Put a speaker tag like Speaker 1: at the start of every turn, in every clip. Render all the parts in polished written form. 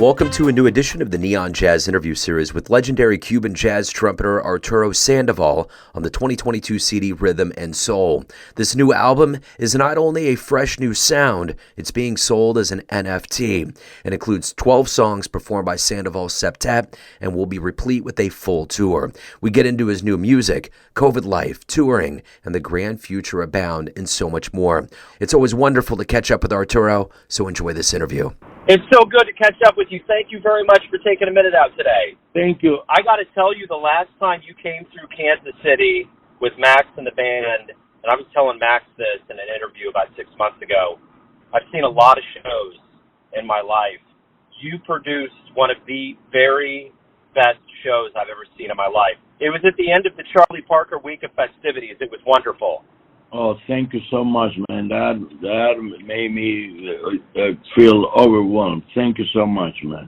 Speaker 1: Welcome to a new edition of the Neon Jazz interview series with legendary Cuban jazz trumpeter Arturo Sandoval on the 2022 CD Rhythm and Soul. This new album is not only a fresh new sound, it's being sold as an NFT and includes 12 songs performed by Sandoval's Septet and will be replete with a full tour. We get into his new music, COVID life, touring, and the grand future abound, and so much more. It's always wonderful to catch up with Arturo, so enjoy this interview.
Speaker 2: It's so good to catch up with you. Thank you very much for taking a minute out today.
Speaker 3: Thank you.
Speaker 2: I got to tell you, the last time you came through Kansas City with Max and the band, and I was telling Max this in an interview about 6 months ago, I've seen a lot of shows in my life. You produced one of the very best shows I've ever seen in my life. It was at the end of the Charlie Parker Week of Festivities. It was wonderful.
Speaker 3: Oh, thank you so much, man. That made me feel overwhelmed. Thank you so much, man.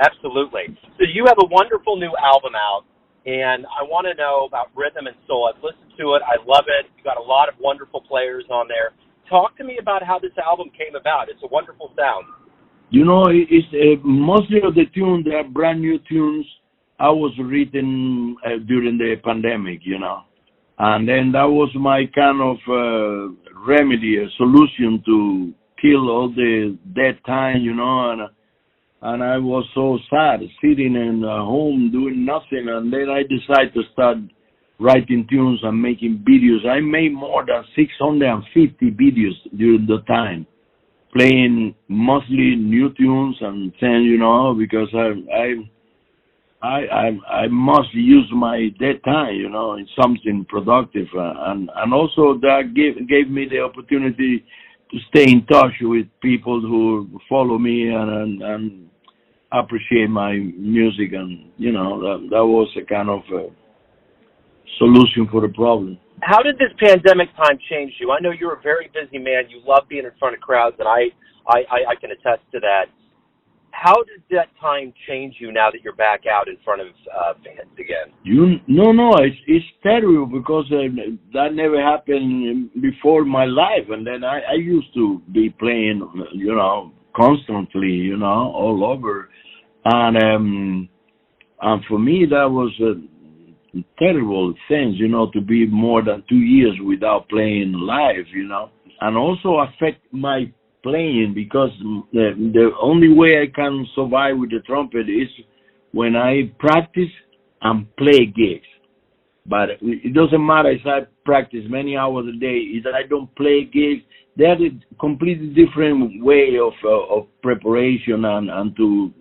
Speaker 2: Absolutely. So you have a wonderful new album out, and I want to know about Rhythm and Soul. I've listened to it. I love it. You got a lot of wonderful players on there. Talk to me about how this album came about. It's a wonderful sound.
Speaker 3: You know, it's mostly of the tunes, they are brand new tunes I was written during the pandemic, you know. And then that was my kind of remedy, a solution to kill all the dead time, you know. And I was so sad, sitting in home doing nothing. And then I decided to start writing tunes and making videos. I made more than 650 videos during the time, playing mostly new tunes and then, you know, because I must use my dead time, you know, in something productive, and also that gave me the opportunity to stay in touch with people who follow me and appreciate my music, and you know that was a kind of a solution for the problem.
Speaker 2: How did this pandemic time change you? I know you're a very busy man. You love being in front of crowds, and I can attest to that. How did that time change you now that you're back out in front of fans again?
Speaker 3: It's terrible because that never happened before in my life. And then I used to be playing, you know, constantly, you know, all over. And for me, that was a terrible thing, you know, to be more than 2 years without playing live, you know, and also affect my playing, because the only way I can survive with the trumpet is when I practice and play gigs. But it doesn't matter if I practice many hours a day. If I don't play gigs, that's a completely different way of preparation and to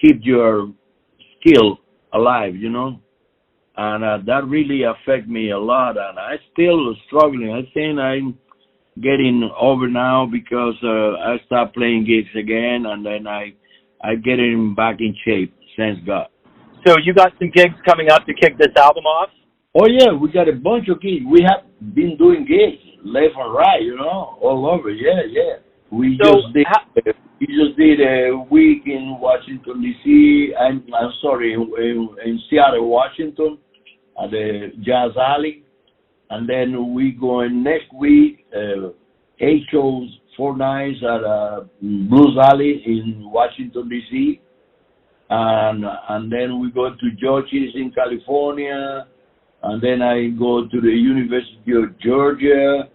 Speaker 3: keep your skill alive, you know. And that really affect me a lot, and I still struggling. I think I'm getting over now because I start playing gigs again, and then I getting back in shape, thanks God.
Speaker 2: So you got some gigs coming up to kick this album off?
Speaker 3: Oh yeah, we got a bunch of gigs. We have been doing gigs left and right, you know, all over. Yeah. We just did a week in Washington D.C. I'm sorry, in Seattle, Washington, at the Jazz Alley. And then we going next week, 8 shows, 4 nights at Blues Alley in Washington, D.C. And then we go to Georges in California. And then I go to the University of Georgia.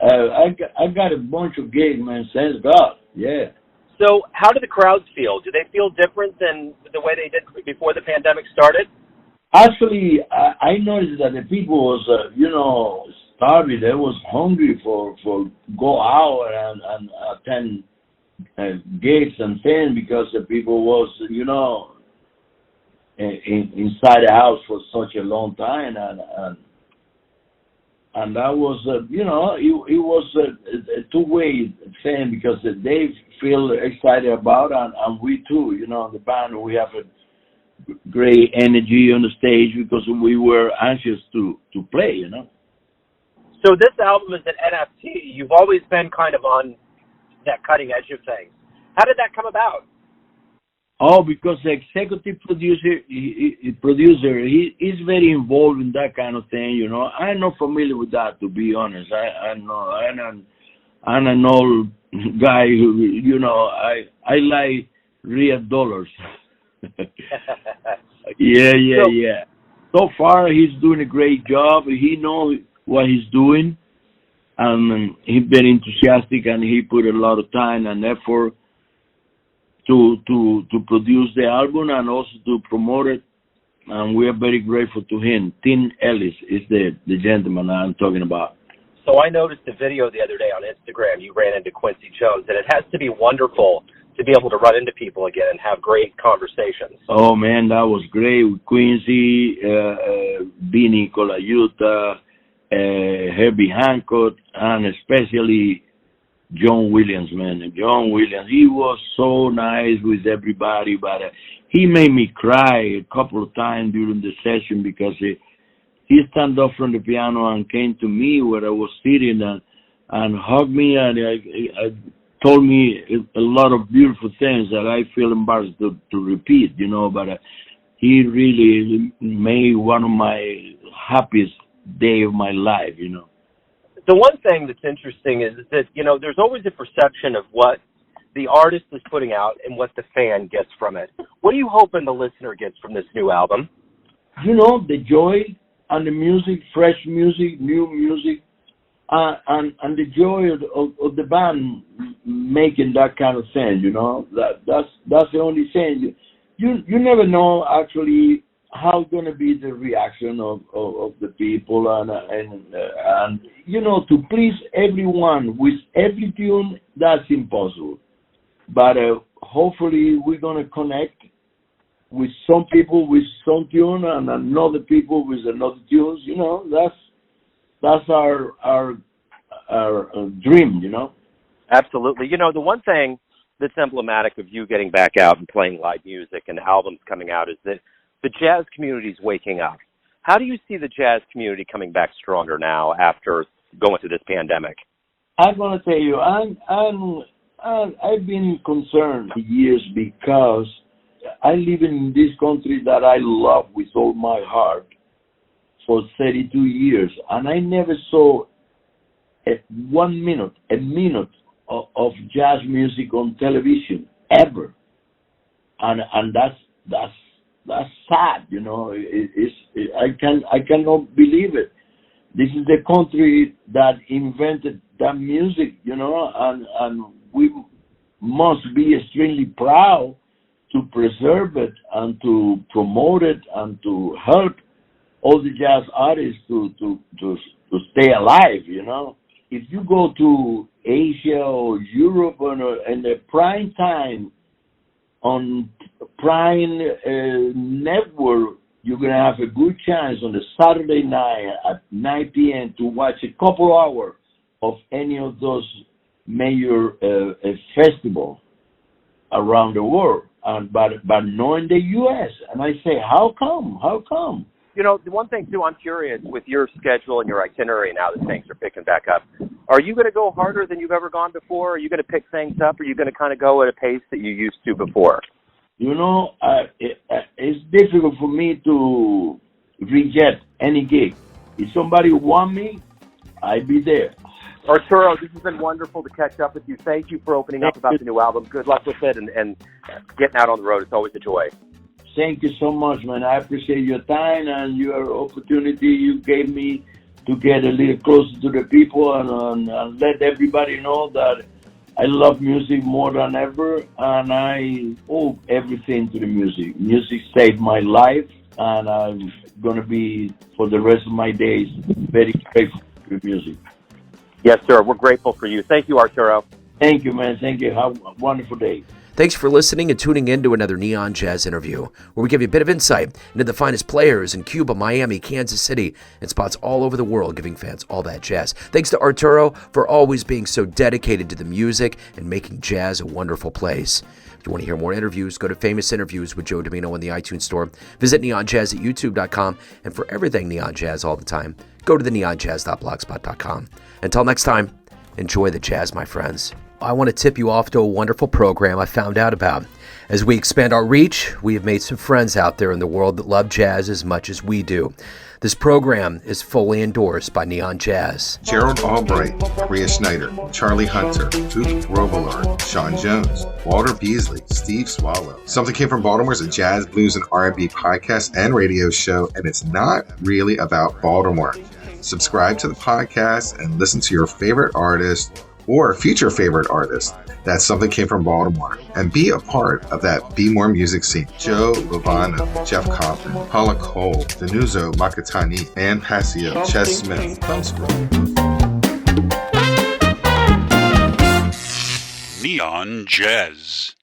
Speaker 3: I got a bunch of gigs, man, thanks God, yeah.
Speaker 2: So how do the crowds feel? Do they feel different than the way they did before the pandemic started?
Speaker 3: Actually, I noticed that the people was, you know, starving. They was hungry for go out and attend gigs and things, because the people was, you know, inside the house for such a long time, and that was, you know, it was a two-way thing, because they feel excited about it, and we too, you know, the band, we have a great energy on the stage because we were anxious to play, you know.
Speaker 2: So this album is an NFT. You've always been kind of on that cutting edge of things. How did that come about?
Speaker 3: Oh, because the executive producer, he's very involved in that kind of thing, you know. I'm not familiar with that, to be honest. I'm an old guy who, you know, I like real dollars. Yeah. So far, he's doing a great job. He knows what he's doing, and he's been enthusiastic, and he put a lot of time and effort to produce the album and also to promote it. And we are very grateful to him. Tim Ellis is the gentleman I'm talking about.
Speaker 2: So I noticed a video the other day on Instagram. You ran into Quincy Jones, and it has to be wonderful to be able to run into people again and have great conversations.
Speaker 3: Oh, man, that was great with Quincy, Vinny Colaiuta, Herbie Hancock, and especially John Williams, man. John Williams, he was so nice with everybody, but he made me cry a couple of times during the session because he stand up from the piano and came to me where I was sitting and hugged me, and I told me a lot of beautiful things that I feel embarrassed to repeat, but he really made one of my happiest day of my life,
Speaker 2: The one thing that's interesting is that, there's always a perception of what the artist is putting out and what the fan gets from it. What are you hoping the listener gets from this new album?
Speaker 3: The joy and the music, fresh music, new music, and the joy of the band making that kind of thing, that's the only thing. You never know actually how going to be the reaction of the people, and to please everyone with every tune, that's impossible. But hopefully we're going to connect with some people with some tune and another people with another tunes. That's our dream.
Speaker 2: Absolutely. The one thing that's emblematic of you getting back out and playing live music and albums coming out is that the jazz community is waking up. How do you see the jazz community coming back stronger now after going through this pandemic?
Speaker 3: I'm going to tell you, I've been concerned for years because I live in this country that I love with all my heart for 32 years, and I never saw a minute of jazz music on television ever, and that's sad. I cannot believe it. This is the country that invented that music, and we must be extremely proud to preserve it and to promote it and to help all the jazz artists to stay alive, If you go to Asia or Europe in the prime time on Prime Network, you're going to have a good chance on the Saturday night at 9 p.m. to watch a couple hours of any of those major festivals around the world, but not in the U.S. And I say, how come?
Speaker 2: The one thing, too, I'm curious, with your schedule and your itinerary now that things are picking back up, are you going to go harder than you've ever gone before? Are you going to pick things up? Or are you going to kind of go at a pace that you used to before?
Speaker 3: It's difficult for me to reject any gig. If somebody want me, I'll be there.
Speaker 2: Arturo, this has been wonderful to catch up with you. Thank you for opening up about the new album. Good luck with it and getting out on the road. It's always a joy.
Speaker 3: Thank you so much, man. I appreciate your time and your opportunity you gave me to get a little closer to the people and let everybody know that I love music more than ever, and I owe everything to the music. Music saved my life, and I'm going to be, for the rest of my days, very grateful for music.
Speaker 2: Yes, sir. We're grateful for you. Thank you, Arturo.
Speaker 3: Thank you, man. Thank you. Have a wonderful day.
Speaker 1: Thanks for listening and tuning in to another Neon Jazz interview, where we give you a bit of insight into the finest players in Cuba, Miami, Kansas City, and spots all over the world, giving fans all that jazz. Thanks to Arturo for always being so dedicated to the music and making jazz a wonderful place. If you want to hear more interviews, go to Famous Interviews with Joe Domino in the iTunes Store. Visit neonjazz at youtube.com, and for everything Neon Jazz all the time, go to the neonjazz.blogspot.com. Until next time, enjoy the jazz, my friends. I want to tip you off to a wonderful program I found out about. As we expand our reach, we have made some friends out there in the world that love jazz as much as we do. This program is fully endorsed by Neon Jazz.
Speaker 4: Gerald Albright, Rhea Schneider, Charlie Hunter, Hoop Robillard, Sean Jones, Walter Beasley, Steve Swallow. Something Came from Baltimore is a jazz, blues, and R&B podcast and radio show, and it's not really about Baltimore. Subscribe to the podcast and listen to your favorite artist or future favorite artist. That's Something Came from Baltimore. And be a part of that Be More music scene. Joe Lovano, Jeff Kaufman, Paula Cole, Danuzo Makatani, Ann Passio, Ches Smith. Thumbs
Speaker 5: Neon Jazz.